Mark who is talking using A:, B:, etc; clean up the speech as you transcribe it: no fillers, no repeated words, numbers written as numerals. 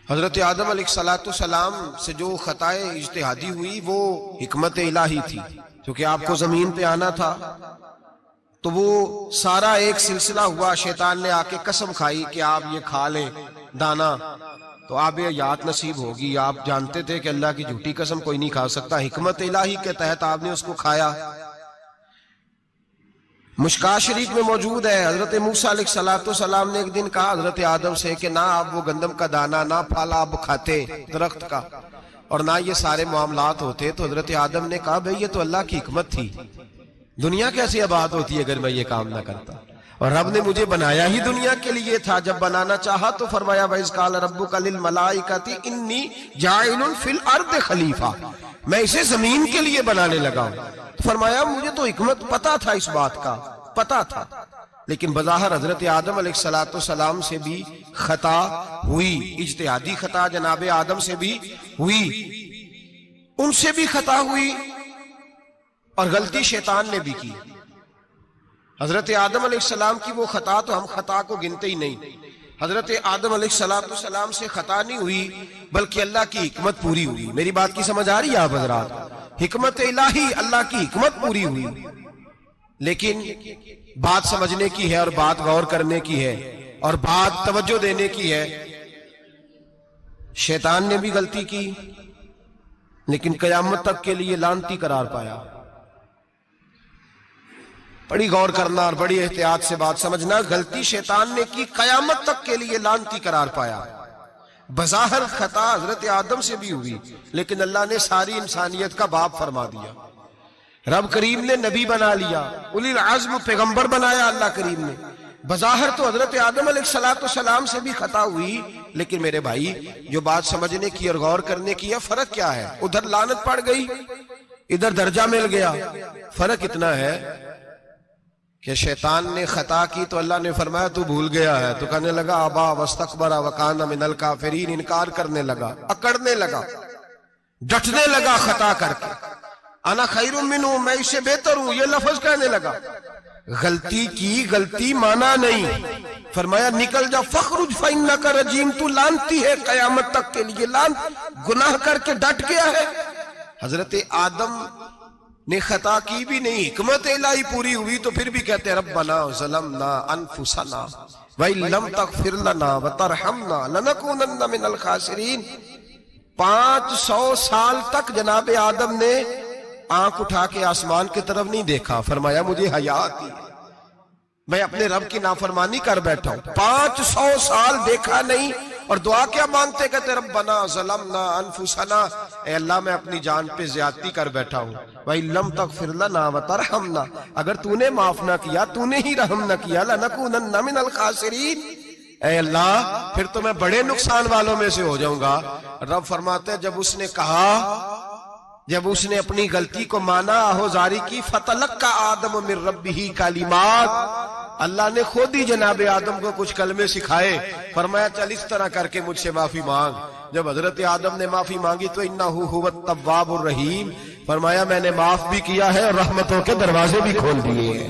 A: حضرت آدم علیہ السلام سے جو خطائے اجتہادی ہوئی وہ حکمت الہی تھی، کیونکہ آپ کو زمین پہ آنا تھا، تو وہ سارا ایک سلسلہ ہوا۔ شیطان نے آ کے قسم کھائی کہ آپ یہ کھا لیں دانا تو آپ یہ یاد نصیب ہوگی۔ آپ جانتے تھے کہ اللہ کی جھوٹی قسم کوئی نہیں کھا سکتا، حکمت الہی کے تحت آپ نے اس کو کھایا۔ مشکاہ شریف میں موجود ہے، حضرت موسیٰ علیہ السلام نے ایک دن کہا حضرت آدم سے کہ نہ آپ وہ گندم کا دانہ نہ پھل آپ کھاتے درخت کا، اور نہ یہ سارے معاملات ہوتے، تو حضرت آدم نے کہا بھئی یہ تو اللہ کی حکمت تھی، دنیا کیسی آباد ہوتی ہے اگر میں یہ کام نہ کرتا، اور رب نے مجھے بنایا ہی دنیا کے لیے تھا۔ جب بنانا چاہا تو فرمایا وَإِذْ قَالَ رَبُّكَ لِلْمَلَائِكَةِ إِنِّي جَاعِلٌ فِي الْأَرْضِ خَلِيفَةً، میں اسے زمین کے لیے بنانے لگا ہوں۔ تو فرمایا مجھے تو حکمت پتا تھا، اس بات کا پتا تھا، لیکن بظاہر حضرت آدم علیہ السلام سے بھی خطا ہوئی، اجتہادی خطا جناب آدم سے بھی ہوئی، ان سے بھی خطا ہوئی، اور غلطی شیطان نے بھی کی۔ حضرت آدم علیہ السلام کی وہ خطا تو ہم خطا کو گنتے ہی نہیں۔ حضرت آدم علیہ السلام سے خطا نہیں ہوئی بلکہ اللہ کی حکمت پوری ہوئی۔ میری بات کی سمجھ آ رہی ہے آپ حضرات؟ حکمت الہی، اللہ کی حکمت پوری ہوئی، لیکن بات سمجھنے کی ہے اور بات غور کرنے کی ہے اور بات توجہ دینے کی ہے۔ شیطان نے بھی غلطی کی لیکن قیامت تک کے لیے لعنتی قرار پایا۔ بڑی غور کرنا اور بڑی احتیاط سے بات سمجھنا، غلطی شیطان نے کی، قیامت تک کے لیے لعنتی قرار پایا۔ بظاہر خطا حضرت آدم سے بھی ہوئی لیکن اللہ نے ساری انسانیت کا باپ فرما دیا۔ رب کریم نے نبی بنا لیا، اولی العزم پیغمبر بنایا اللہ کریم نے۔ بظاہر تو حضرت آدم علیہ السلام سے بھی خطا ہوئی، لیکن میرے بھائی جو بات سمجھنے کی اور غور کرنے کی ہے، فرق کیا ہے؟ ادھر لعنت پڑ گئی، ادھر درجہ مل گیا۔ فرق اتنا ہے کہ شیطان نے خطا کی تو اللہ نے فرمایا تو بھول گیا ہے، تو کہنے لگا ابا واستکبر وکان من الکافرین، انکار کرنے لگا، اکڑنے لگا، ڈٹنے لگا خطا کر کے، انا خیر منہ، میں اس سے بہتر ہوں، یہ لفظ کہنے لگا۔ غلطی کی، غلطی مانا نہیں، فرمایا نکل جا، فخرج فإنک رجیم، تو لعنتی ہے قیامت تک کے لیے، لعنت، گناہ کر کے ڈٹ گیا ہے۔ حضرت آدم نے خطا کی بھی نہیں، حکمت الہی پوری ہوئی، تو پھر بھی کہتے ہیں ربنا ظلمنا انفسنا وَإِن لَمْ تَغْفِرْ لَنَا وَتَرْحَمْنَا لَنَكُونَنَّ مِنَ الْخَاسِرِينَ۔ 500 سال تک جناب آدم نے آنکھ اٹھا کے آسمان کی طرف نہیں دیکھا، فرمایا مجھے حیا آتی ہے، میں اپنے رب کی نافرمانی کر بیٹھا ہوں۔ 500 سال دیکھا نہیں، اور دعا کیا مانگتے؟ کہتے ربنا ظلمنا انفسنا، اے اللہ میں اپنی جان پہ زیادتی کر بیٹھا ہوں، وَإِن لَمْ تَغْفِرْ لَنَا وَتَرْحَمْنَا، اگر تو نے معاف نہ کیا، تو نے ہی رحم نہ کیا، لَنَكُونَنَّ مِنَ الْخَاسِرِينَ، اے اللہ پھر تو میں بڑے نقصان والوں میں سے ہو جاؤں گا۔ رب فرماتے ہیں جب اس نے کہا، جب اس نے اپنی غلطی کو مانا، آہوزاری کی، فَتَلَقَّى آدَمُ مِن رَبِّهِ کَلِمَاتٍ، اللہ نے خود ہی جناب آدم کو کچھ کلمے سکھائے، فرمایا چل اس طرح کر کے مجھ سے معافی مانگ۔ جب حضرت آدم نے معافی مانگی تو اِنَّهُ هُوَ التَّوَّابُ الرَّحِيمُ، فرمایا میں نے معاف بھی کیا ہے اور رحمتوں کے دروازے بھی کھول دیے ہیں۔